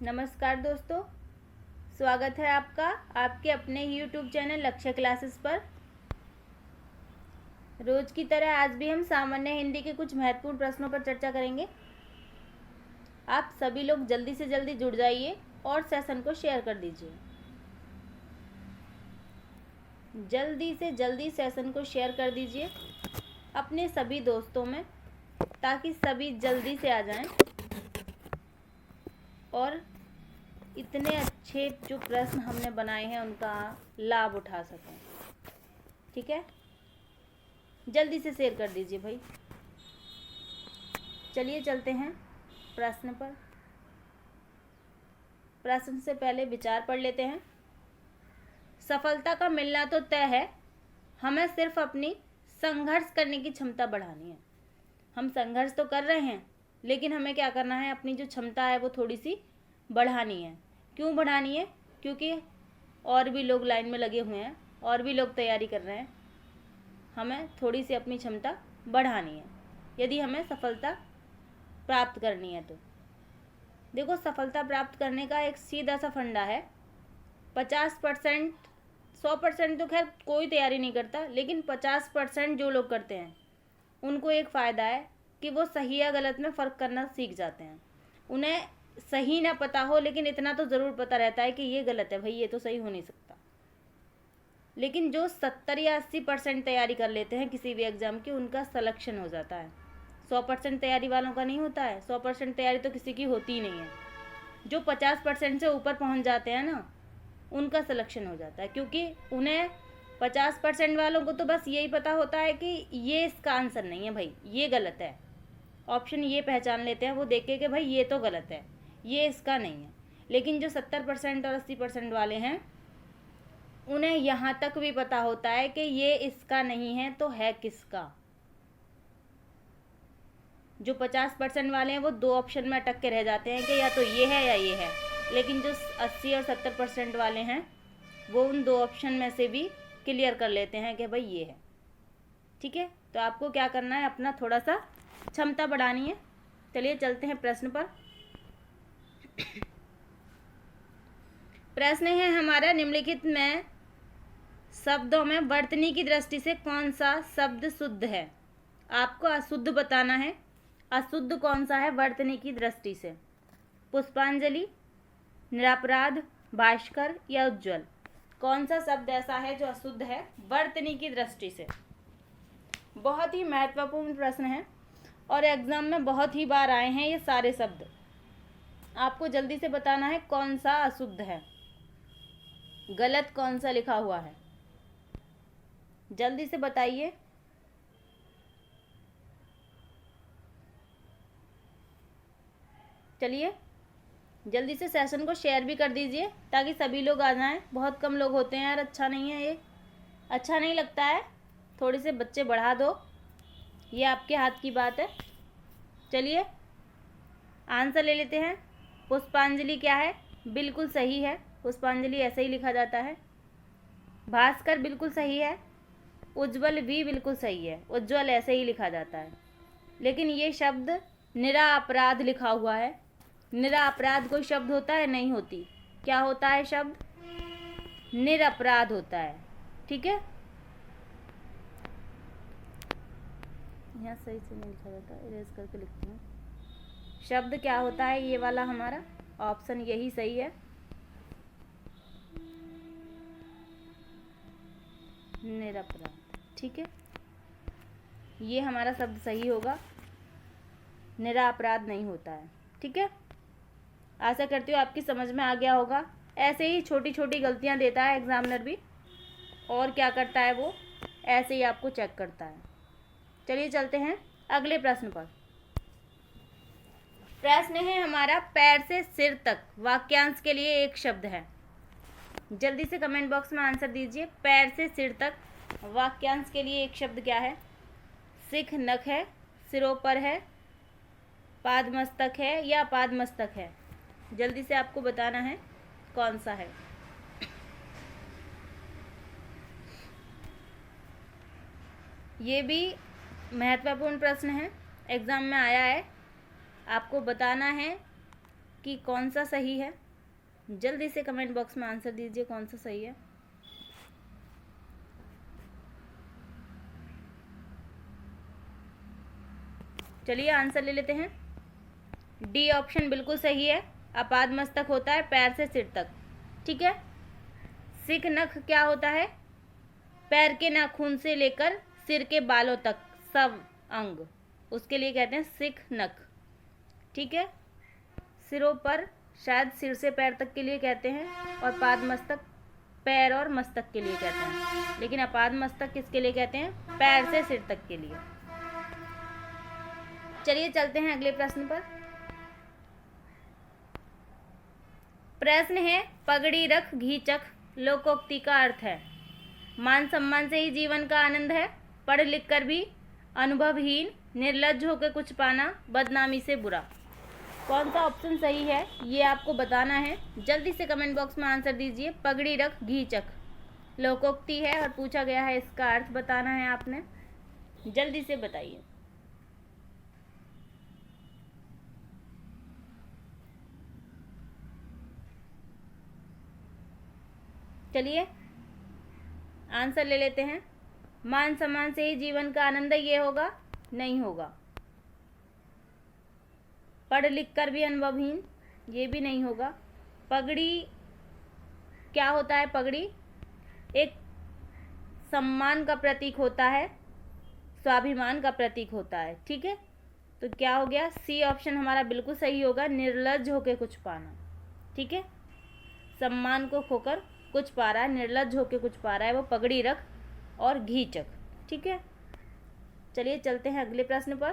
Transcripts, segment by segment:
नमस्कार दोस्तों, स्वागत है आपका आपके अपने YouTube चैनल लक्ष्य क्लासेस पर। रोज की तरह आज भी हम सामान्य हिंदी के कुछ महत्वपूर्ण प्रश्नों पर चर्चा करेंगे। आप सभी लोग जल्दी से जल्दी जुड़ जाइए और सेशन को शेयर कर दीजिए। जल्दी से जल्दी सेशन को शेयर कर दीजिए अपने सभी दोस्तों में, ताकि सभी जल्दी से आ जाएं और इतने अच्छे जो प्रश्न हमने बनाए हैं उनका लाभ उठा सकें। ठीक है, जल्दी से शेयर कर दीजिए भाई। चलिए चलते हैं प्रश्न पर। प्रश्न से पहले विचार पढ़ लेते हैं। सफलता का मिलना तो तय है, हमें सिर्फ अपनी संघर्ष करने की क्षमता बढ़ानी है। हम संघर्ष तो कर रहे हैं, लेकिन हमें क्या करना है, अपनी जो क्षमता है वो थोड़ी सी बढ़ानी है। क्यों बढ़ानी है? क्योंकि और भी लोग लाइन में लगे हुए हैं, और भी लोग तैयारी कर रहे हैं। हमें थोड़ी सी अपनी क्षमता बढ़ानी है यदि हमें सफलता प्राप्त करनी है। तो देखो, सफलता प्राप्त करने का एक सीधा सा फंडा है। 50%, 100% तो खैर कोई तैयारी नहीं करता, लेकिन 50% जो लोग करते हैं उनको एक फ़ायदा है कि वो सही या गलत में फ़र्क करना सीख जाते हैं। उन्हें सही ना पता हो, लेकिन इतना तो ज़रूर पता रहता है कि ये गलत है भाई, ये तो सही हो नहीं सकता। लेकिन जो 70 या 80% तैयारी कर लेते हैं किसी भी एग्ज़ाम की, उनका सिलेक्शन हो जाता है। 100% तैयारी वालों का नहीं होता है। 100% तैयारी तो किसी की होती ही नहीं है। जो 50% से ऊपर पहुंच जाते हैं ना, उनका सिलेक्शन हो जाता है, क्योंकि उन्हें 50% वालों को तो बस यही पता होता है कि ये इसका आंसर नहीं है भाई, ये गलत है। ऑप्शन ये पहचान लेते हैं वो देख के कि भाई ये तो गलत है, ये इसका नहीं है। लेकिन जो 70% और 80% वाले हैं, उन्हें यहाँ तक भी पता होता है कि ये इसका नहीं है तो है किसका। जो 50% वाले हैं वो दो ऑप्शन में अटक के रह जाते हैं कि या तो ये है या ये है। लेकिन जो 80 और 70% वाले हैं, वो उन दो ऑप्शन में से भी क्लियर कर लेते हैं कि भाई ये है। ठीक है, तो आपको क्या करना है, अपना थोड़ा सा क्षमता बढ़ानी है। चलिए चलते हैं प्रश्न पर। प्रश्न है हमारा, निम्नलिखित में शब्दों में वर्तनी की दृष्टि से कौन सा शब्द शुद्ध है? आपको अशुद्ध बताना है। अशुद्ध कौन सा है वर्तनी की दृष्टि से? पुष्पांजलि, निरपराध, भास्कर या उज्जवल? कौन सा शब्द ऐसा है जो अशुद्ध है वर्तनी की दृष्टि से? बहुत ही महत्वपूर्ण प्रश्न है और एग्जाम में बहुत ही बार आए हैं ये सारे शब्द। आपको जल्दी से बताना है कौन सा अशुद्ध है, गलत कौन सा लिखा हुआ है। जल्दी से बताइए। चलिए जल्दी से सेशन को शेयर भी कर दीजिए ताकि सभी लोग आ जाएं। बहुत कम लोग होते हैं यार, अच्छा नहीं है ये, अच्छा नहीं लगता है। थोड़े से बच्चे बढ़ा दो, ये आपके हाथ की बात है। चलिए आंसर ले लेते हैं। पुष्पांजलि क्या है? बिल्कुल सही है, पुष्पांजलि ऐसे ही लिखा जाता है। भास्कर बिल्कुल सही है। उज्जवल भी बिल्कुल सही है, उज्जवल ऐसे ही लिखा जाता है। लेकिन ये शब्द निरापराध लिखा हुआ है। निरापराध कोई शब्द होता है? नहीं होती। क्या होता है शब्द? निरपराध होता है। ठीक है, यहाँ सही से नहीं लिखा जाता, इरेज करके लिखती हूँ। शब्द क्या होता है? ये वाला हमारा ऑप्शन यही सही है, निरपराध। ठीक है, ये हमारा शब्द सही होगा, निरापराध नहीं होता है। ठीक है, आशा करती हूँ आपकी समझ में आ गया होगा। ऐसे ही छोटी छोटी गलतियाँ देता है एग्जामिनर भी, और क्या करता है वो, ऐसे ही आपको चेक करता है। चलिए चलते हैं अगले प्रश्न पर। प्रश्न है हमारा, पैर से सिर तक वाक्यांश के लिए एक शब्द है। जल्दी से कमेंट बॉक्स में आंसर दीजिए। पैर से सिर तक वाक्यांश के लिए एक शब्द क्या है? सिख नख है, सिरों पर है, पाद मस्तक है या पाद मस्तक है? जल्दी से आपको बताना है कौन सा है। ये भी महत्वपूर्ण प्रश्न है, एग्जाम में आया है। आपको बताना है कि कौन सा सही है? जल्दी से कमेंट बॉक्स में आंसर दीजिए कौन सा सही है। चलिए आंसर ले लेते हैं। डी ऑप्शन बिल्कुल सही है। अपाद मस्तक होता है पैर से सिर तक, ठीक है। सिख नख क्या होता है? पैर के नाखून से लेकर सिर के बालों तक सब अंग, उसके लिए कहते हैं सिख नख, ठीक है। सिरों पर शायद सिर से पैर तक के लिए कहते हैं, और पाद मस्तक पैर और मस्तक के लिए कहते हैं, लेकिन अपाद मस्तक किसके लिए कहते हैं? पैर से सिर तक के लिए। चलिए चलते हैं अगले प्रश्न पर। प्रश्न है, पगड़ी रख घी चख लोकोक्ति का अर्थ है मान सम्मान से ही जीवन का आनंद है, पढ़ लिख कर भी अनुभवहीन, निर्लज्ज होकर कुछ पाना, बदनामी से बुरा। कौन सा ऑप्शन सही है ये आपको बताना है। जल्दी से कमेंट बॉक्स में आंसर दीजिए। पगड़ी रख घी चख लोकोक्ति है और पूछा गया है इसका अर्थ बताना है आपने, जल्दी से बताइए। चलिए आंसर ले लेते हैं। मान सम्मान से ही जीवन का आनंद ये होगा? नहीं होगा। पढ़ लिख कर भी अनुभवहीन, ये भी नहीं होगा। पगड़ी क्या होता है? पगड़ी एक सम्मान का प्रतीक होता है, स्वाभिमान का प्रतीक होता है, ठीक है। तो क्या हो गया? सी ऑप्शन हमारा बिल्कुल सही होगा, निर्लज्ज होकर कुछ पाना, ठीक है। सम्मान को खोकर कुछ पा रहा है, निर्लज्ज होकर कुछ पा रहा है, वो पगड़ी रख और घी चख, ठीक है। चलिए चलते हैं अगले प्रश्न पर।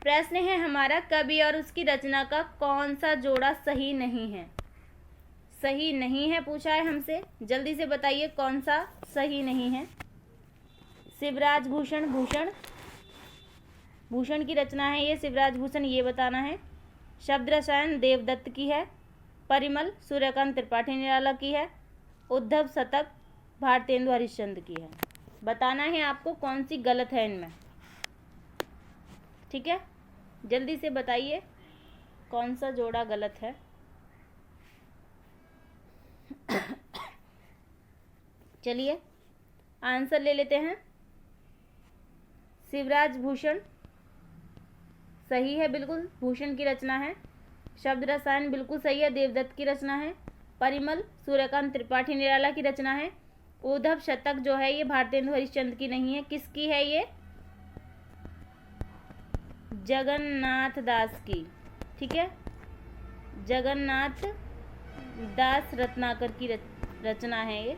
प्रश्न है हमारा, कवि और उसकी रचना का कौन सा जोड़ा सही नहीं है? सही नहीं है पूछा है हमसे, जल्दी से बताइए कौन सा सही नहीं है। शिवराज भूषण भूषण की रचना है ये, शिवराज भूषण, ये बताना है। शब्द रसायन देवदत्त की है। परिमल सूर्यकांत त्रिपाठी निराला की है। उद्धव शतक भारतेंदु हरिश्चंद्र की है। बताना है आपको कौन सी गलत है इनमें, ठीक है। जल्दी से बताइए कौन सा जोड़ा गलत है। चलिए आंसर ले लेते हैं। शिवराज भूषण सही है, बिल्कुल भूषण की रचना है। शब्द रसायन बिल्कुल सही है, देवदत्त की रचना है। परिमल सूर्यकांत त्रिपाठी निराला की रचना है। उद्धव शतक जो है ये भारतेंदु हरिश्चंद्र की नहीं है। किसकी है ये? जगन्नाथ दास की, ठीक है। जगन्नाथ दास रत्नाकर की रचना है ये।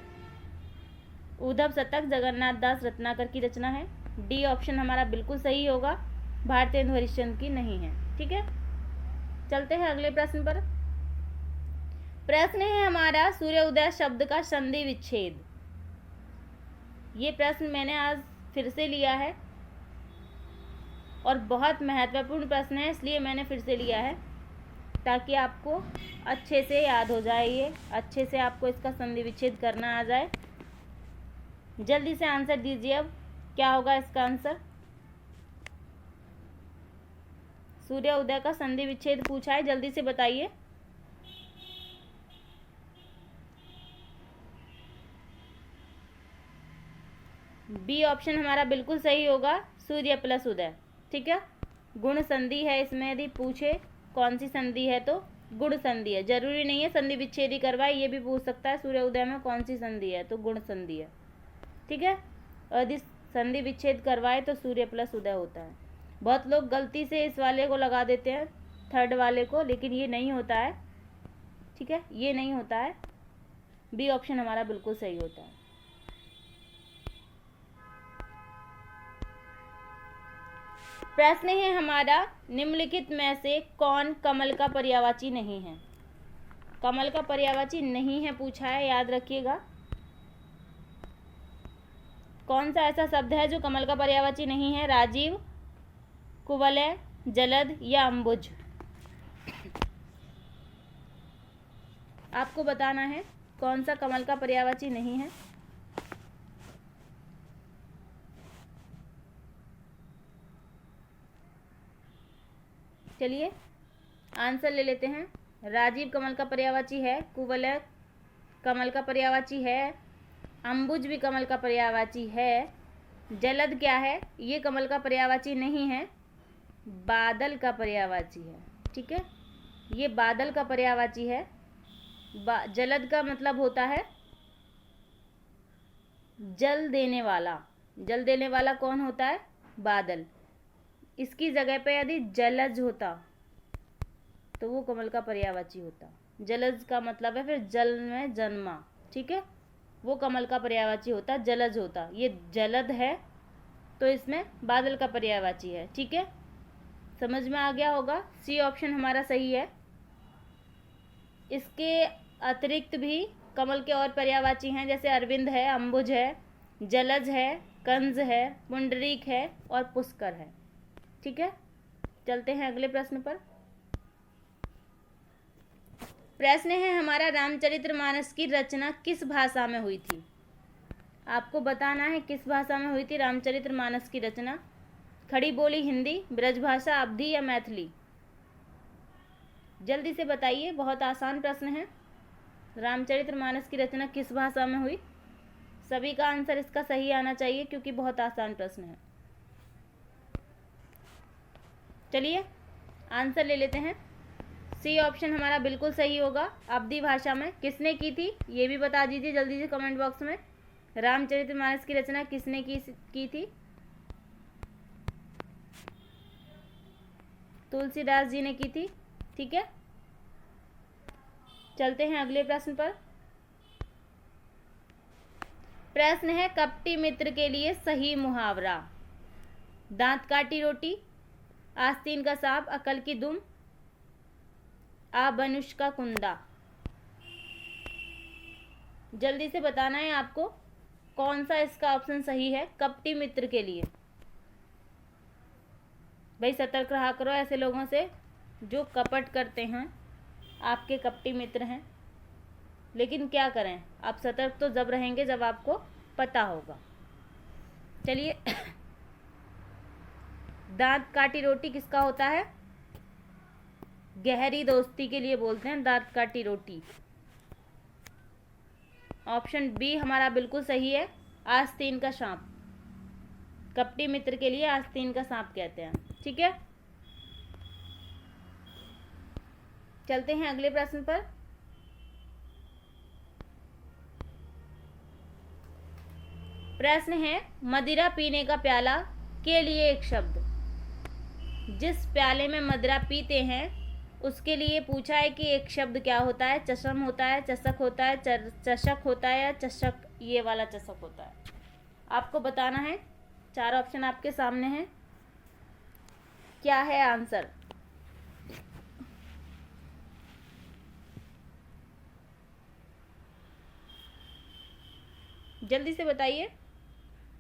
उद्धव शतक जगन्नाथ दास रत्नाकर की रचना है। डी ऑप्शन हमारा बिल्कुल सही होगा, भारतेंदु हरिश्चंद्र की नहीं है, ठीक है। चलते हैं अगले प्रश्न पर। प्रश्न है हमारा, सूर्योदय शब्द का संधि विच्छेद। ये प्रश्न मैंने आज फिर से लिया है और बहुत महत्वपूर्ण प्रश्न है, इसलिए मैंने फिर से लिया है ताकि आपको अच्छे से याद हो जाए, ये अच्छे से आपको इसका संधि विच्छेद करना आ जाए। जल्दी से आंसर दीजिए। अब क्या होगा इसका आंसर? सूर्य उदय का संधि विच्छेद पूछा है, जल्दी से बताइए। बी ऑप्शन हमारा बिल्कुल सही होगा, सूर्य प्लस उदय, ठीक है। गुण संधि है इसमें, यदि पूछे कौन सी संधि है तो गुण संधि है। जरूरी नहीं है संधि विच्छेद ही करवाए, ये भी पूछ सकता है सूर्य उदय में कौन सी संधि है, तो गुण संधि है, ठीक है। और यदि संधि विच्छेद करवाए तो सूर्य प्लस उदय होता है। बहुत लोग गलती से इस वाले को लगा देते हैं, थर्ड वाले को, लेकिन ये नहीं होता है, ठीक है, ये नहीं होता है। बी ऑप्शन हमारा बिल्कुल सही होता है। प्रश्न है हमारा, निम्नलिखित में से कौन कमल का पर्यायवाची नहीं है? कमल का पर्यायवाची नहीं है पूछा है, याद रखिएगा। कौन सा ऐसा शब्द है जो कमल का पर्यायवाची नहीं है? राजीव, कुवलय, जलद या अंबुज? आपको बताना है कौन सा कमल का पर्यायवाची नहीं है। चलिए आंसर ले लेते हैं। राजीव कमल का पर्यायवाची है, कुवलय कमल का पर्यायवाची है, अंबुज भी कमल का पर्यायवाची है। जलद क्या है? ये कमल का पर्यायवाची नहीं है, बादल का पर्यायवाची है। ठीक है, ये बादल का पर्यायवाची है। जलद का मतलब होता है जल देने वाला। जल देने वाला कौन होता है? बादल। इसकी जगह पे यदि जलज होता तो वो कमल का पर्यायवाची होता। जलज का मतलब है फिर जल में जन्मा। ठीक है, वो कमल का पर्यायवाची होता, जलज होता। ये जलद है तो इसमें बादल का पर्यायवाची है। ठीक है, समझ में आ गया होगा। सी ऑप्शन हमारा सही है। इसके अतिरिक्त भी कमल के और पर्यायवाची हैं, जैसे अरविंद है, अंबुज है, जलज है, कंज है, पुंडरीक है और पुष्कर है। ठीक है, चलते हैं अगले प्रश्न पर। प्रश्न है हमारा, रामचरितमानस की रचना किस भाषा में हुई थी? आपको बताना है किस भाषा में हुई थी रामचरितमानस की रचना। खड़ी बोली हिंदी, ब्रजभाषा, अवधी या मैथिली? जल्दी से बताइए, बहुत आसान प्रश्न है। रामचरितमानस की रचना किस भाषा में हुई? सभी का आंसर इसका सही आना चाहिए क्योंकि बहुत आसान प्रश्न है। चलिए आंसर ले लेते हैं। सी ऑप्शन हमारा बिल्कुल सही होगा। अवधी भाषा में। किसने की थी ये भी बता दीजिए जल्दी से कमेंट बॉक्स में। रामचरितमानस की रचना किसने की थी? तुलसीदास जी ने की थी। ठीक है, चलते हैं अगले प्रश्न पर। प्रश्न है, कपटी मित्र के लिए सही मुहावरा। दांत काटी रोटी, आस्तीन का सांप, अकल की दुम, बनुष का कुंदा। जल्दी से बताना है आपको कौन सा इसका ऑप्शन सही है कपटी मित्र के लिए। भाई सतर्क रहा करो ऐसे लोगों से जो कपट करते हैं, आपके कपटी मित्र हैं। लेकिन क्या करें, आप सतर्क तो जब रहेंगे जब आपको पता होगा। चलिए दांत काटी रोटी किसका होता है? गहरी दोस्ती के लिए बोलते हैं दांत काटी रोटी। ऑप्शन बी हमारा बिल्कुल सही है, आस्तीन का सांप। कपटी मित्र के लिए आस्तीन का सांप कहते हैं। ठीक है, चलते हैं अगले प्रश्न पर। प्रश्न है, मदिरा पीने का प्याला के लिए एक शब्द। जिस प्याले में मदिरा पीते हैं उसके लिए पूछा है कि एक शब्द क्या होता है? चशम होता है, चषक होता है, चषक होता है या चषक, ये वाला चषक होता है? आपको बताना है। 4 ऑप्शन आपके सामने हैं, क्या है आंसर? जल्दी से बताइए।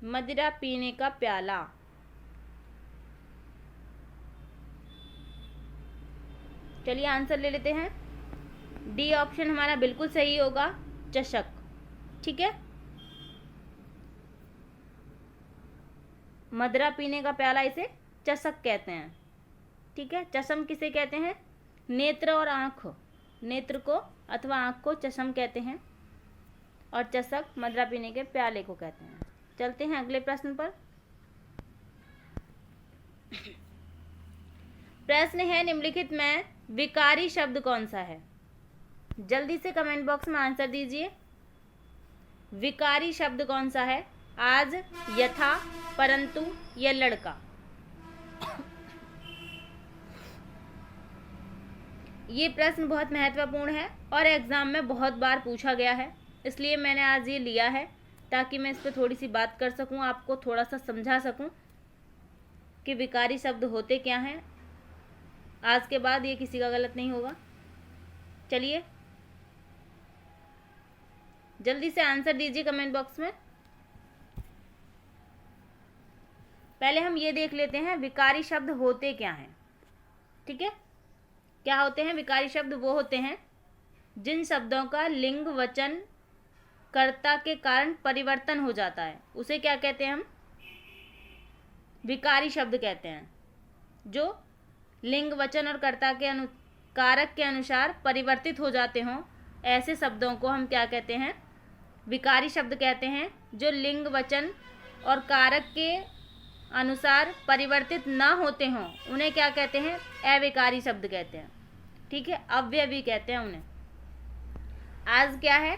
मदिरा पीने का प्याला। चलिए आंसर ले लेते हैं। डी ऑप्शन हमारा बिल्कुल सही होगा, चषक। ठीक है, मदिरा पीने का प्याला इसे चषक कहते हैं। ठीक है, चषम किसे कहते हैं? नेत्र और आंख, नेत्र को अथवा आंख को चषम कहते हैं और चषक मदिरा पीने के प्याले को कहते हैं। चलते हैं अगले प्रश्न पर। प्रश्न है, निम्नलिखित में विकारी शब्द कौन सा है? जल्दी से कमेंट बॉक्स में आंसर दीजिए। विकारी शब्द कौन सा है? आज, यथा, परंतु या लड़का? ये प्रश्न बहुत महत्वपूर्ण है और एग्जाम में बहुत बार पूछा गया है, इसलिए मैंने आज ये लिया है ताकि मैं इस पर थोड़ी सी बात कर सकूं, आपको थोड़ा सा समझा सकूं कि विकारी शब्द होते क्या हैं। आज के बाद ये किसी का गलत नहीं होगा। चलिए जल्दी से आंसर दीजिए कमेंट बॉक्स में। पहले हम ये देख लेते हैं विकारी शब्द होते क्या हैं। ठीक है, क्या होते हैं विकारी शब्द? वो होते हैं जिन शब्दों का लिंग वचन कर्ता के कारण परिवर्तन हो जाता है, उसे क्या कहते हैं हम? विकारी शब्द कहते हैं। जो लिंग वचन और कर्ता के कारक के अनुसार परिवर्तित हो जाते हों, ऐसे शब्दों को हम क्या कहते हैं? विकारी शब्द कहते हैं। जो लिंग वचन और कारक के अनुसार परिवर्तित ना होते हों उन्हें क्या कहते हैं? अविकारी शब्द कहते हैं। ठीक है, अव्ययवी कहते हैं उन्हें। आज क्या है?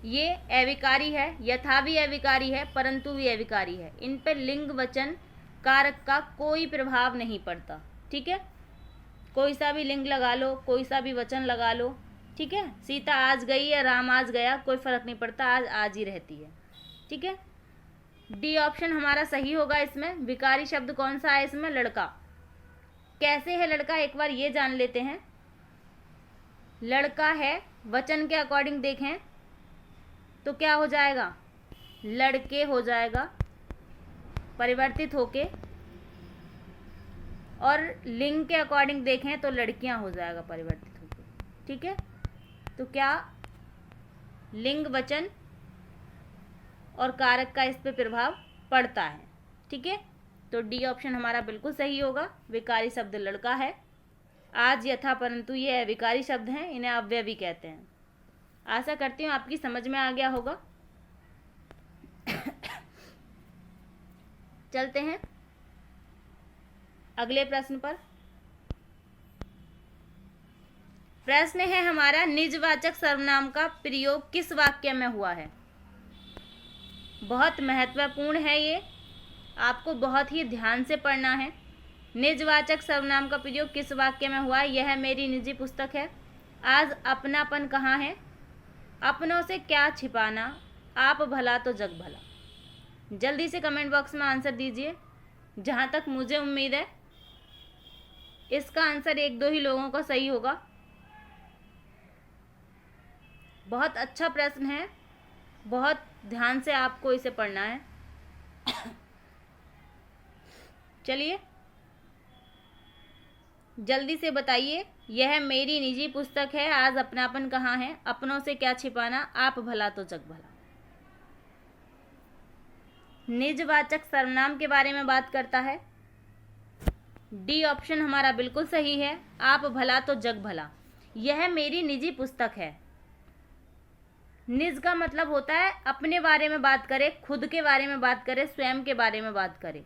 ये अविकारी है, यथा भी अविकारी है, परंतु भी अविकारी है। इन पर लिंग वचन कारक का कोई प्रभाव नहीं पड़ता। ठीक है, कोई सा भी लिंग लगा लो, कोई सा भी वचन लगा लो। ठीक है, सीता आज गई या राम आज गया, कोई फर्क नहीं पड़ता, आज आज ही रहती है। ठीक है, डी ऑप्शन हमारा सही होगा। इसमें विकारी शब्द कौन सा है? इसमें लड़का। कैसे है लड़का, एक बार ये जान लेते हैं। लड़का है, वचन के अकॉर्डिंग देखें तो क्या हो जाएगा? लड़के हो जाएगा परिवर्तित होके, और लिंग के अकॉर्डिंग देखें तो लड़कियां हो जाएगा परिवर्तित होके। ठीक है, तो क्या लिंग वचन और कारक का इस पे प्रभाव पड़ता है। ठीक है, तो डी ऑप्शन हमारा बिल्कुल सही होगा। विकारी शब्द लड़का है। आज यथा परंतु ये अविकारी शब्द हैं, इन्हें अव्ययवी कहते हैं। आशा करती हूँ आपकी समझ में आ गया होगा। चलते हैं अगले प्रश्न पर। प्रश्न है हमारा, निजवाचक सर्वनाम का प्रयोग किस वाक्य में हुआ है? बहुत महत्वपूर्ण है ये, आपको बहुत ही ध्यान से पढ़ना है। निजवाचक सर्वनाम का प्रयोग किस वाक्य में हुआ है? यह मेरी निजी पुस्तक है। आज अपनापन कहाँ है? अपनों से क्या छिपाना, आप भला तो जग भला। जल्दी से कमेंट बॉक्स में आंसर दीजिए। जहाँ तक मुझे उम्मीद है इसका आंसर 1-2 ही लोगों का सही होगा। बहुत अच्छा प्रश्न है, बहुत ध्यान से आपको इसे पढ़ना है। चलिए जल्दी से बताइए, यह मेरी निजी पुस्तक है, आज अपनापन कहाँ है, अपनों से क्या छिपाना, आप भला तो जग भला। निजवाचक सर्वनाम के बारे में बात करता है। डी ऑप्शन हमारा बिल्कुल सही है, आप भला तो जग भला। यह मेरी निजी पुस्तक है। निज का मतलब होता है अपने बारे में बात करे, खुद के बारे में बात करे, स्वयं के बारे में बात करे।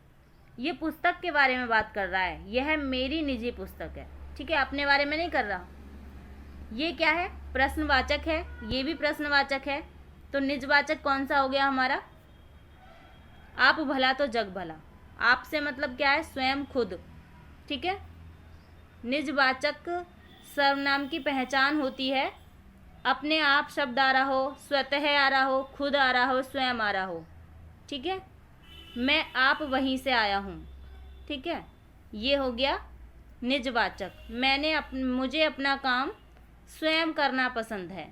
ये पुस्तक के बारे में बात कर रहा है, यह मेरी निजी पुस्तक है। ठीक है, अपने बारे में नहीं कर रहा। ये क्या है? प्रश्नवाचक है, ये भी प्रश्नवाचक है। तो निजवाचक कौन सा हो गया हमारा? आप भला तो जग भला। आप से मतलब क्या है? स्वयं, खुद। ठीक है, निजवाचक सर्वनाम की पहचान होती है अपने आप शब्द आ रहा हो, स्वतः आ रहा हो, खुद आ रहा हो, स्वयं आ रहा हो। ठीक है, मैं आप वहीं से आया हूँ। ठीक है, ये हो गया निजवाचक। मुझे अपना काम स्वयं करना पसंद है।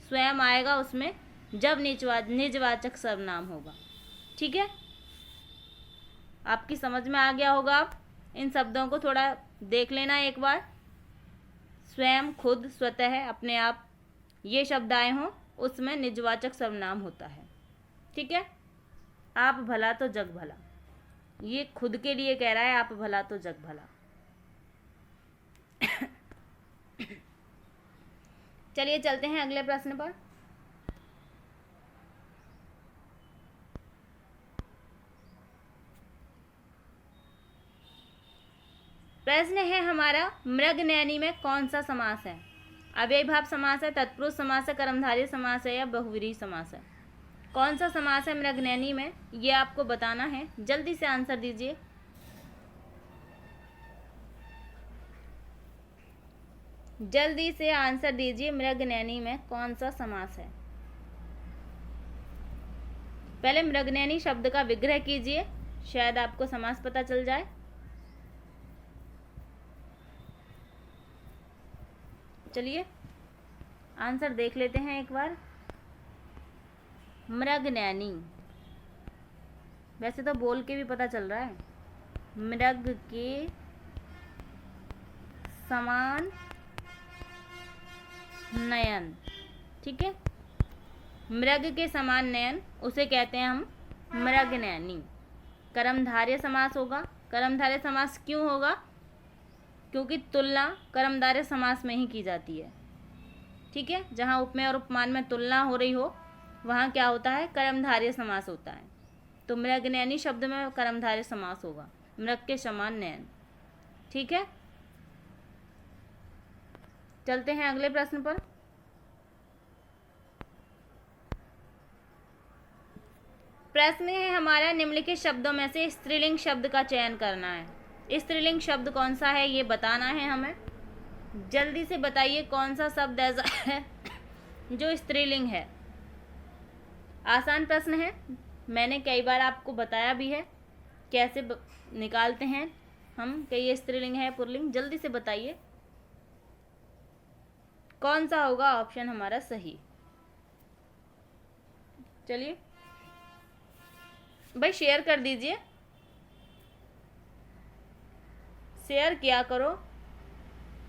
स्वयं आएगा उसमें जब निजवाचक सर्वनाम होगा। ठीक है, आपकी समझ में आ गया होगा। आप इन शब्दों को थोड़ा देख लेना एक बार। स्वयं, खुद, स्वतः, अपने आप, ये शब्द आए हों उसमें निजवाचक सर्वनाम होता है। ठीक है, आप भला तो जग भला, ये खुद के लिए कह रहा है, आप भला तो जग भला। चलिए चलते हैं अगले प्रश्न पर। प्रश्न है हमारा, मृगनयनी में कौन सा समास है? अव्ययीभाव समास है, तत्पुरुष समास है, कर्मधारय समास है या बहुव्रीहि समास है? कौन सा समास है मृगनयनी में, ये आपको बताना है। जल्दी से आंसर दीजिए। जल्दी से आंसर दीजिए, मृगनयनी में कौन सा समास है? पहले मृगनयनी शब्द का विग्रह कीजिए, शायद आपको समास पता चल जाए। चलिए आंसर देख लेते हैं एक बार। मृगनयनी, वैसे तो बोल के भी पता चल रहा है। मृग के समान नयन। ठीक है, मृग के समान नयन, उसे कहते हैं हम मृगनयनी। कर्मधारय समास होगा। कर्मधारय समास क्यों होगा? क्योंकि तुलना कर्मधारय समास में ही की जाती है। ठीक है, जहाँ उपमेय और उपमान में तुलना हो रही हो वहाँ क्या होता है, कर्मधारय समास होता है। तो मृगनयनी शब्द में कर्मधारय समास होगा, मृग के समान नयन। ठीक है, चलते हैं अगले प्रश्न पर। प्रश्न है हमारा, निम्नलिखित शब्दों में से स्त्रीलिंग शब्द का चयन करना है। स्त्रीलिंग शब्द कौन सा है ये बताना है हमें। जल्दी से बताइए कौन सा शब्द ऐसा है जो स्त्रीलिंग है। आसान प्रश्न है, मैंने कई बार आपको बताया भी है कैसे निकालते हैं हम कि ये स्त्रीलिंग है पुल्लिंग। जल्दी से बताइए कौन सा होगा ऑप्शन हमारा सही। चलिए भाई शेयर कर दीजिए, शेयर किया करो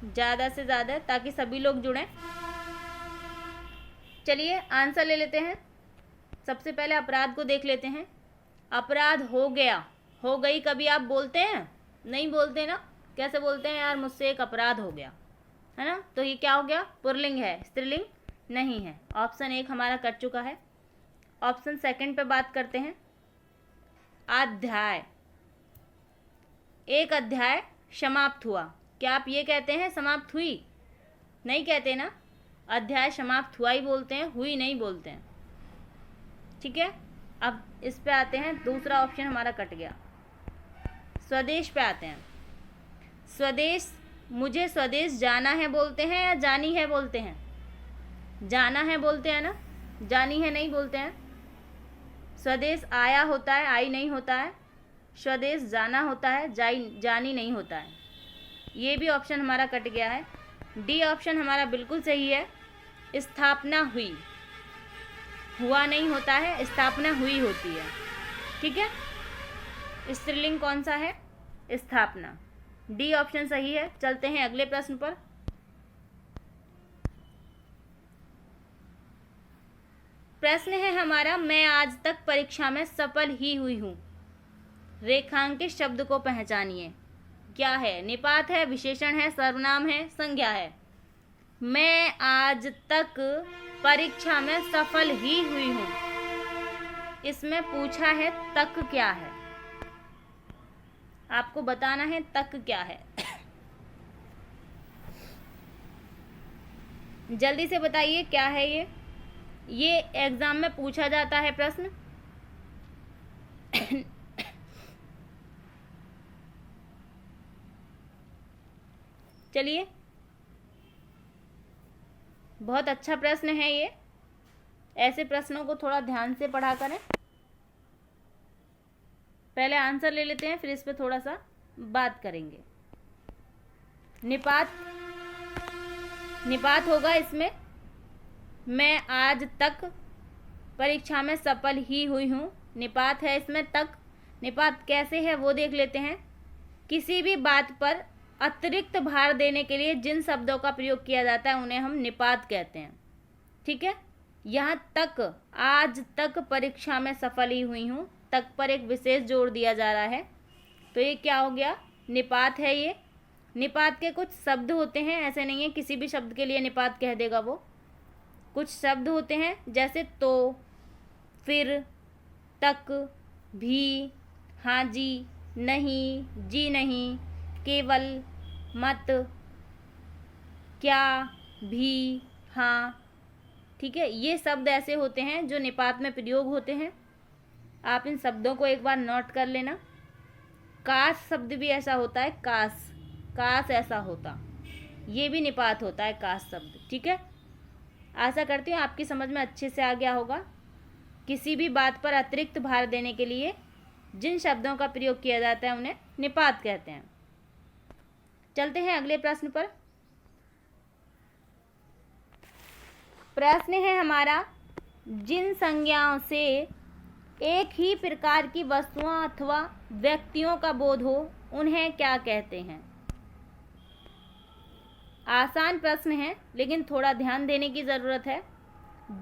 ज़्यादा से ज़्यादा ताकि सभी लोग जुड़ें। चलिए आंसर ले लेते हैं। सबसे पहले अपराध को देख लेते हैं। अपराध हो गया, हो गई कभी आप बोलते हैं? नहीं बोलते ना। कैसे बोलते हैं, यार मुझसे एक अपराध हो गया, है ना। तो ये क्या हो गया, पुल्लिंग है, स्त्रीलिंग नहीं है। ऑप्शन 1 हमारा कट चुका है। ऑप्शन 2 पे बात करते हैं। अध्याय, एक अध्याय समाप्त हुआ। क्या आप ये कहते हैं समाप्त हुई? नहीं कहते ना, अध्याय समाप्त हुआ ही बोलते हैं, हुई नहीं बोलते हैं। ठीक है, अब इस पे आते हैं। दूसरा ऑप्शन हमारा कट गया। स्वदेश पे आते हैं। स्वदेश, मुझे स्वदेश जाना है बोलते हैं या जानी है बोलते हैं? जाना है बोलते हैं ना, जानी है नहीं बोलते हैं। स्वदेश आया होता है, आई नहीं होता है। स्वदेश जाना होता है, जानी नहीं होता है। ये भी ऑप्शन हमारा कट गया है। डी ऑप्शन हमारा बिल्कुल सही है। स्थापना हुई, हुआ नहीं होता है, स्थापना हुई होती है। ठीक है, स्त्रीलिंग कौन सा है? स्थापना। डी ऑप्शन सही है। चलते हैं अगले प्रश्न पर। प्रश्न है हमारा, मैं आज तक परीक्षा में सफल ही हुई हूँ। रेखांकित शब्द को पहचानिए। क्या है? निपात है, विशेषण है, सर्वनाम है, संज्ञा है। मैं आज तक परीक्षा में सफल ही हुई हूँ। इसमें पूछा है तक क्या है, आपको बताना है तक क्या है। जल्दी से बताइए क्या है ये एग्जाम में पूछा जाता है प्रश्न। चलिए, बहुत अच्छा प्रश्न है ये। ऐसे प्रश्नों को थोड़ा ध्यान से पढ़ा करें। पहले आंसर ले लेते हैं, फिर इस पे थोड़ा सा बात करेंगे। निपात होगा इसमें। मैं आज तक परीक्षा में सफल ही हुई हूँ, निपात है इसमें तक। निपात कैसे है वो देख लेते हैं। किसी भी बात पर अतिरिक्त भार देने के लिए जिन शब्दों का प्रयोग किया जाता है उन्हें हम निपात कहते हैं। ठीक है, यहाँ तक, आज तक परीक्षा में सफल ही हुई हूँ, तक पर एक विशेष जोर दिया जा रहा है, तो ये क्या हो गया, निपात है ये। निपात के कुछ शब्द होते हैं, ऐसे नहीं है किसी भी शब्द के लिए निपात कह देगा वो। कुछ शब्द होते हैं जैसे तो, फिर, तक, भी, हाँ जी, नहीं, जी नहीं, केवल, मत, क्या, भी, हाँ। ठीक है, ये शब्द ऐसे होते हैं जो निपात में प्रयोग होते हैं। आप इन शब्दों को एक बार नोट कर लेना। काश शब्द भी ऐसा होता है, काश, काश ऐसा होता, ये भी निपात होता है काश शब्द। ठीक है, आशा करती हूँ आपकी समझ में अच्छे से आ गया होगा। किसी भी बात पर अतिरिक्त भार देने के लिए जिन शब्दों का प्रयोग किया जाता है उन्हें निपात कहते हैं। चलते हैं अगले प्रश्न पर। प्रश्न है हमारा, जिन संज्ञाओं से एक ही प्रकार की वस्तुओं अथवा व्यक्तियों का बोध हो उन्हें क्या कहते हैं? आसान प्रश्न है लेकिन थोड़ा ध्यान देने की ज़रूरत है।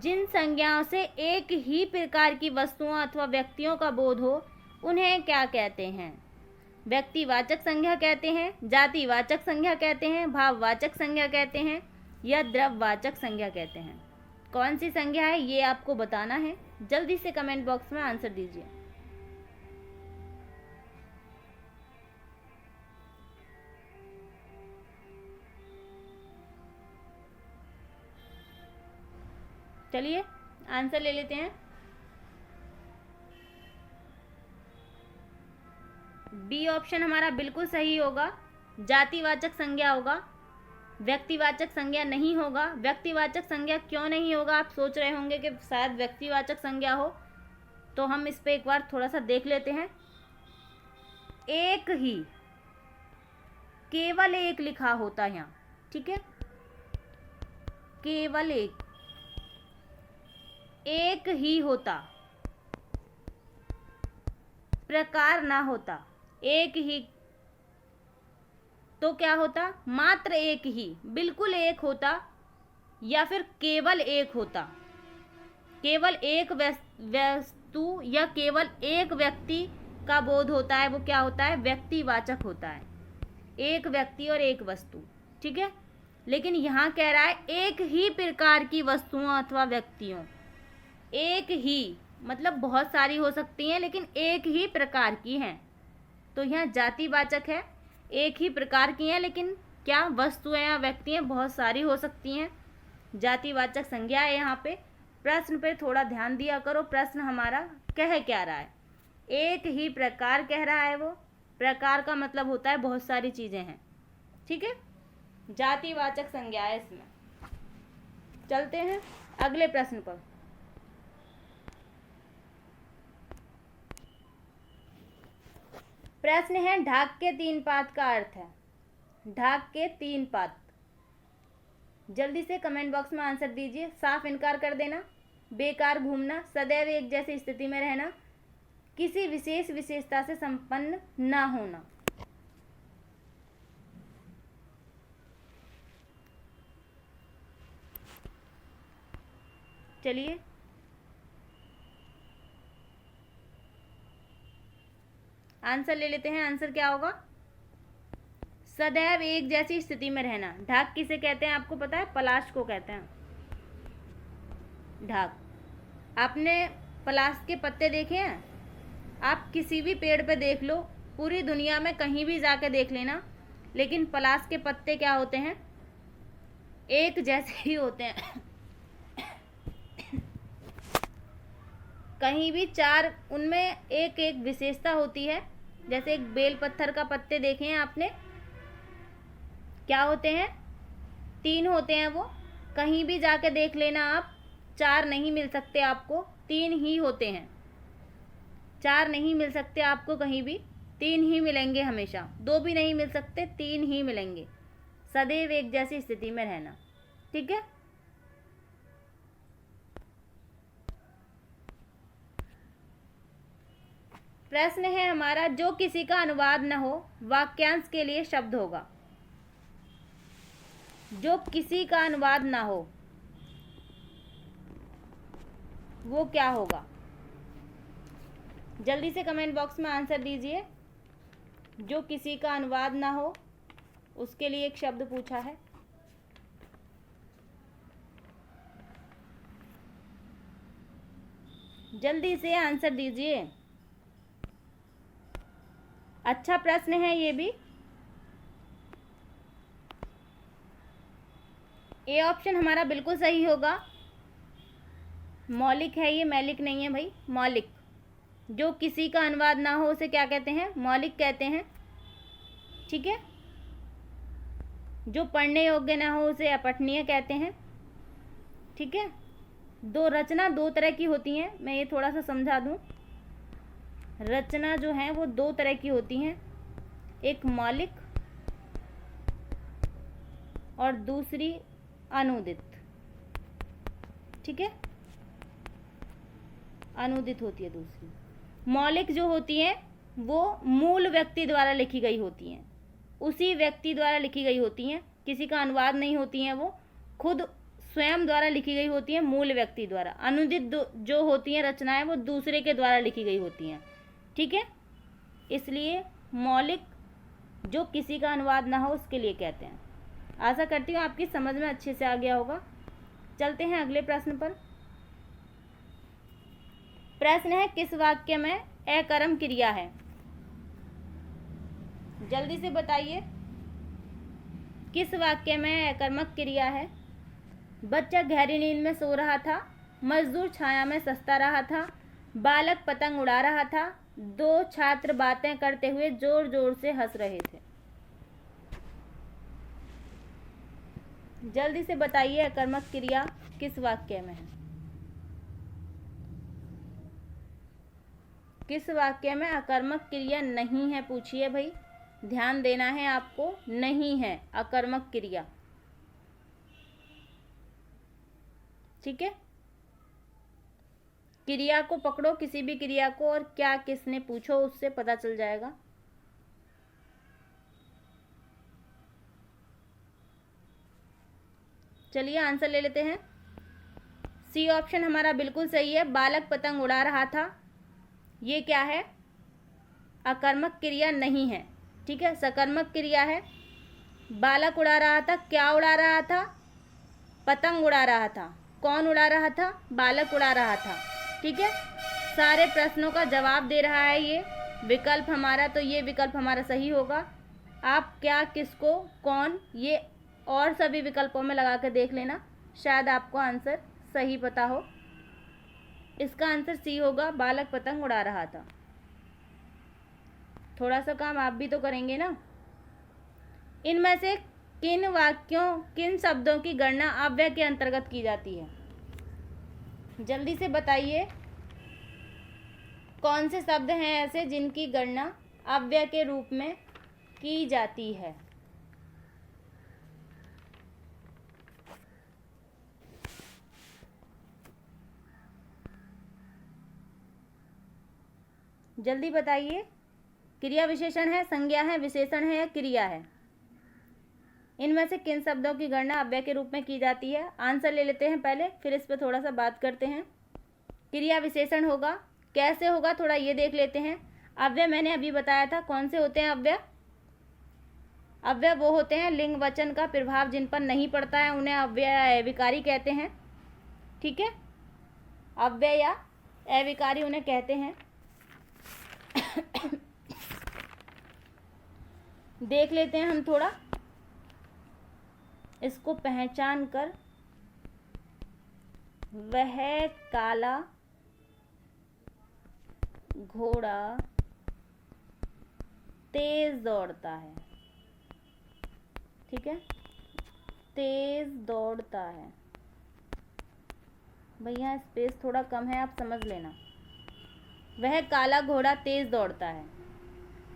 जिन संज्ञाओं से एक ही प्रकार की वस्तुओं अथवा व्यक्तियों का बोध हो उन्हें क्या कहते हैं? व्यक्तिवाचक संज्ञा कहते हैं, जातिवाचक संज्ञा कहते हैं, भाववाचक संज्ञा कहते हैं या द्रव्यवाचक संज्ञा कहते हैं? कौन सी संज्ञा है ये आपको बताना है। जल्दी से कमेंट बॉक्स में आंसर दीजिए। चलिए आंसर ले लेते हैं। बी ऑप्शन हमारा बिल्कुल सही होगा, जातिवाचक संज्ञा होगा, व्यक्तिवाचक संज्ञा नहीं होगा। व्यक्तिवाचक संज्ञा क्यों नहीं होगा, आप सोच रहे होंगे कि शायद व्यक्तिवाचक संज्ञा हो, तो हम इस पे एक बार थोड़ा सा देख लेते हैं। एक ही, केवल एक लिखा होता है यहाँ, ठीक है, केवल एक ही होता, प्रकार ना होता, एक ही तो क्या होता, मात्र एक ही, बिल्कुल एक होता या फिर केवल एक होता। केवल एक वस्तु या केवल एक व्यक्ति का बोध होता है, वो क्या होता है, व्यक्तिवाचक होता है। एक व्यक्ति और एक वस्तु, ठीक है। लेकिन यहाँ कह रहा है एक ही प्रकार की वस्तुओं अथवा व्यक्तियों। एक ही मतलब बहुत सारी हो सकती हैं, लेकिन एक ही प्रकार की हैं, तो यहाँ जातिवाचक है, एक ही प्रकार की हैं, लेकिन क्या वस्तुएं या व्यक्तियां बहुत सारी हो सकती हैं, जातिवाचक संज्ञा है। यहाँ पे प्रश्न पे थोड़ा ध्यान दिया करो, प्रश्न हमारा कह क्या रहा है, एक ही प्रकार कह रहा है। वो प्रकार का मतलब होता है बहुत सारी चीजें हैं, ठीक है, जातिवाचक संज्ञा है इसमें। चलते हैं अगले प्रश्न पर। प्रश्न है ढाक के तीन पात का अर्थ है। ढाक के तीन पात, जल्दी से कमेंट बॉक्स में आंसर दीजिए। साफ इनकार कर देना, बेकार घूमना, सदैव एक जैसी स्थिति में रहना, किसी विशेष विशेषता से संपन्न ना होना। चलिए आंसर ले लेते हैं। आंसर क्या होगा, सदैव एक जैसी स्थिति में रहना। ढाक किसे कहते हैं आपको पता है, पलाश को कहते हैं ढाक। आपने पलाश के पत्ते देखे हैं, आप किसी भी पेड़ पे देख लो, पूरी दुनिया में कहीं भी जाके देख लेना, लेकिन पलाश के पत्ते क्या होते हैं, एक जैसे ही होते हैं। कहीं भी चार, उनमें एक एक विशेषता होती है। जैसे एक बेल पत्थर का पत्ते देखे हैं आपने, क्या होते हैं, तीन होते हैं वो। कहीं भी जाके देख लेना आप, चार नहीं मिल सकते आपको, तीन ही होते हैं। चार नहीं मिल सकते आपको कहीं भी, तीन ही मिलेंगे हमेशा। दो भी नहीं मिल सकते, तीन ही मिलेंगे। सदैव एक जैसी स्थिति में रहना, ठीक है। प्रश्न है हमारा, जो किसी का अनुवाद न हो वाक्यांश के लिए शब्द होगा। जो किसी का अनुवाद ना हो वो क्या होगा, जल्दी से कमेंट बॉक्स में आंसर दीजिए। जो किसी का अनुवाद ना हो उसके लिए एक शब्द पूछा है। जल्दी से आंसर दीजिए, अच्छा प्रश्न है ये भी। ए ऑप्शन हमारा बिल्कुल सही होगा, मौलिक है ये, मैलिक नहीं है भाई, मौलिक। जो किसी का अनुवाद ना हो उसे क्या कहते हैं, मौलिक कहते हैं, ठीक है। जो पढ़ने योग्य ना हो उसे अपठनीय कहते हैं, ठीक है। दो रचना दो तरह की होती हैं, मैं ये थोड़ा सा समझा दूं। रचना जो है वो दो तरह की होती हैं, एक मौलिक और दूसरी अनुदित, ठीक है। अनुदित होती है दूसरी। मौलिक जो होती है वो मूल व्यक्ति द्वारा लिखी गई होती हैं, उसी व्यक्ति द्वारा लिखी गई होती हैं, किसी का अनुवाद नहीं होती हैं, वो खुद स्वयं द्वारा लिखी गई होती हैं, मूल व्यक्ति द्वारा। अनुदित जो होती हैं रचनाएं वो दूसरे के द्वारा लिखी गई होती हैं, ठीक है। इसलिए मौलिक जो किसी का अनुवाद ना हो उसके लिए कहते हैं। आशा करती हूँ आपकी समझ में अच्छे से आ गया होगा। चलते हैं अगले प्रश्न पर। प्रश्न है, किस वाक्य में अकर्म क्रिया है? जल्दी से बताइए, किस वाक्य में अकर्मक क्रिया है? बच्चा गहरी नींद में सो रहा था, मजदूर छाया में सस्ता रहा था, बालक पतंग उड़ा रहा था, दो छात्र बातें करते हुए जोर जोर से हंस रहे थे। जल्दी से बताइए, अकर्मक क्रिया किस वाक्य में है? किस वाक्य में अकर्मक क्रिया नहीं है? पूछिए भाई, ध्यान देना है आपको। नहीं है अकर्मक क्रिया, ठीक है। क्रिया को पकड़ो, किसी भी क्रिया को, और क्या किसने पूछो उससे पता चल जाएगा। चलिए आंसर ले लेते हैं। सी ऑप्शन हमारा बिल्कुल सही है, बालक पतंग उड़ा रहा था। ये क्या है? अकर्मक क्रिया नहीं है, ठीक है, सकर्मक क्रिया है। बालक उड़ा रहा था, क्या उड़ा रहा था? पतंग उड़ा रहा था। कौन उड़ा रहा था? बालक उड़ा रहा था, ठीक है। सारे प्रश्नों का जवाब दे रहा है ये विकल्प हमारा, तो ये विकल्प हमारा सही होगा। आप क्या, किसको, कौन, ये और सभी विकल्पों में लगा कर देख लेना, शायद आपको आंसर सही पता हो। इसका आंसर सी होगा, बालक पतंग उड़ा रहा था। थोड़ा सा काम आप भी तो करेंगे ना। इनमें से किन वाक्यों, किन शब्दों की गणना अव्यय के अंतर्गत की जाती है? जल्दी से बताइए, कौन से शब्द हैं ऐसे जिनकी गणना अव्यय के रूप में की जाती है? जल्दी बताइए। क्रिया विशेषण है, संज्ञा है, विशेषण है या क्रिया है? इनमें से किन शब्दों की गणना अव्यय के रूप में की जाती है? आंसर ले लेते हैं पहले, फिर इस पर थोड़ा सा बात करते हैं। क्रिया विशेषण होगा, कैसे होगा थोड़ा ये देख लेते हैं। अव्यय मैंने अभी बताया था, कौन से होते हैं अव्यय? अव्यय वो होते हैं लिंग वचन का प्रभाव जिन पर नहीं पड़ता है, उन्हें अव्यय अविकारी कहते हैं, ठीक है। अव्यय या अविकारी उन्हें कहते हैं। देख लेते हैं हम थोड़ा इसको पहचान कर। वह काला घोड़ा तेज दौड़ता है, ठीक है, तेज दौड़ता है। भैया स्पेस थोड़ा कम है, आप समझ लेना। वह काला घोड़ा तेज दौड़ता है,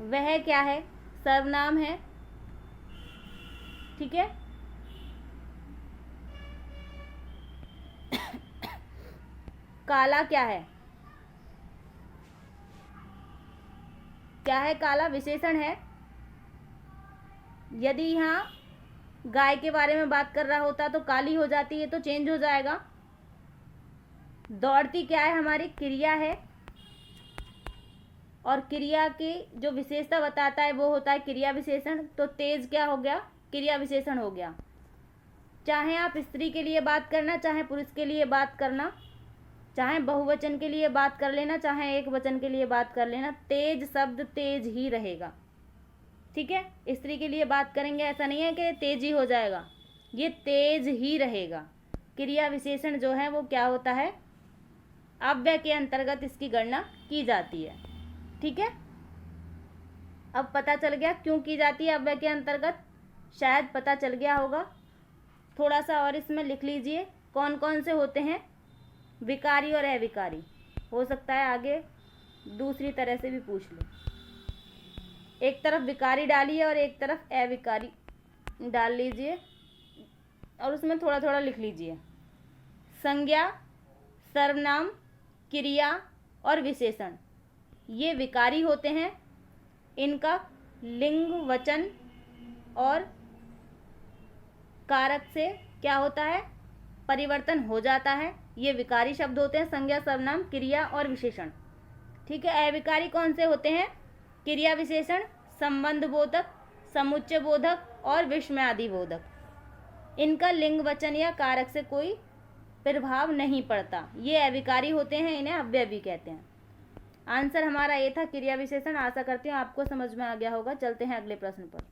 वह क्या है? सर्वनाम है, ठीक है। काला क्या है? क्या है काला? विशेषण है। यदि यहाँ गाय के बारे में बात कर रहा होता तो काली हो जाती है, तो चेंज हो जाएगा। दौड़ती क्या है? हमारी क्रिया है, और क्रिया की जो विशेषता बताता है वो होता है क्रिया विशेषण। तो तेज क्या हो गया? क्रिया विशेषण हो गया। चाहे आप स्त्री के लिए बात करना, चाहे पुरुष के लिए बात करना, चाहे बहुवचन के लिए बात कर लेना, चाहे एक वचन के लिए बात कर लेना, तेज शब्द तेज ही रहेगा, ठीक है। स्त्री के लिए बात करेंगे, ऐसा नहीं है कि तेज ही हो जाएगा, ये तेज ही रहेगा। क्रिया विशेषण जो है वो क्या होता है? अव्यय के अंतर्गत इसकी गणना की जाती है, ठीक है। अब पता चल गया क्यों की जाती है अव्यय के अंतर्गत, शायद पता चल गया होगा। थोड़ा सा और इसमें लिख लीजिए कौन कौन से होते हैं, विकारी और अविकारी। हो सकता है आगे दूसरी तरह से भी पूछ ले। एक तरफ विकारी डालिए और एक तरफ अविकारी डाल लीजिए, और उसमें थोड़ा थोड़ा लिख लीजिए। संज्ञा, सर्वनाम, क्रिया और विशेषण ये विकारी होते हैं। इनका लिंग वचन और कारक से क्या होता है? परिवर्तन हो जाता है। ये विकारी शब्द होते हैं, संज्ञा, सर्वनाम, क्रिया और विशेषण, ठीक है। अविकारी कौन से होते हैं? क्रिया विशेषण, संबंध बोधक, समुच्चय बोधक और विस्मयादि बोधक। इनका लिंग वचन या कारक से कोई प्रभाव नहीं पड़ता। ये अविकारी होते हैं, इन्हें अव्ययी कहते हैं। आंसर हमारा ये था क्रिया विशेषण। आशा करती हूँ आपको समझ में आ गया होगा। चलते हैं अगले प्रश्न पर।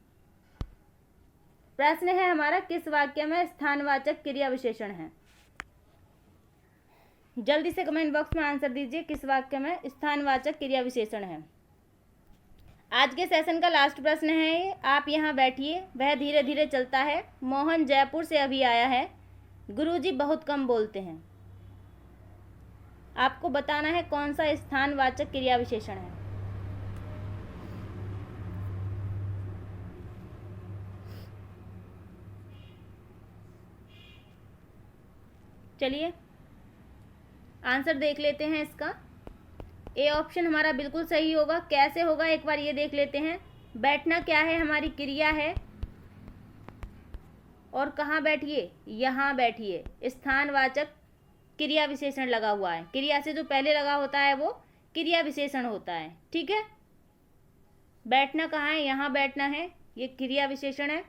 प्रश्न है हमारा, किस वाक्य में स्थानवाचक क्रिया विशेषण है? जल्दी से कमेंट बॉक्स में आंसर दीजिए, किस वाक्य में स्थानवाचक क्रिया विशेषण है। आज के सेशन का लास्ट प्रश्न है। आप यहाँ बैठिए, वह धीरे धीरे चलता है। मोहन जयपुर से अभी आया है। गुरुजी बहुत कम बोलते हैं। आपको बताना है कौन सा स्थानवाचक क्रिया विशेषण है। चलिए आंसर देख लेते हैं इसका। ए ऑप्शन हमारा बिल्कुल सही होगा। कैसे होगा एक बार ये देख लेते हैं। बैठना क्या है? हमारी क्रिया है। और कहाँ बैठिए? यहाँ बैठिए। स्थानवाचक क्रिया विशेषण लगा हुआ है। क्रिया से जो पहले लगा होता है वो क्रिया विशेषण होता है। ठीक है, बैठना कहाँ है? यहाँ बैठना है, ये क्रिया विशेषण है।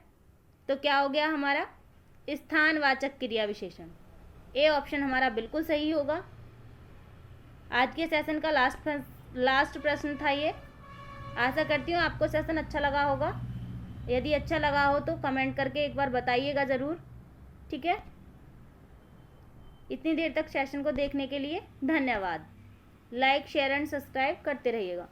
तो क्या हो गया हमारा? स्थानवाचक क्रिया विशेषण। ए ऑप्शन हमारा बिल्कुल सही होगा। आज के सेशन का लास्ट प्रश्न था ये। आशा करती हूँ आपको सेशन अच्छा लगा होगा। यदि अच्छा लगा हो तो कमेंट करके एक बार बताइएगा ज़रूर। ठीक है, इतनी देर तक सेशन को देखने के लिए धन्यवाद। लाइक, शेयर एंड सब्सक्राइब करते रहिएगा।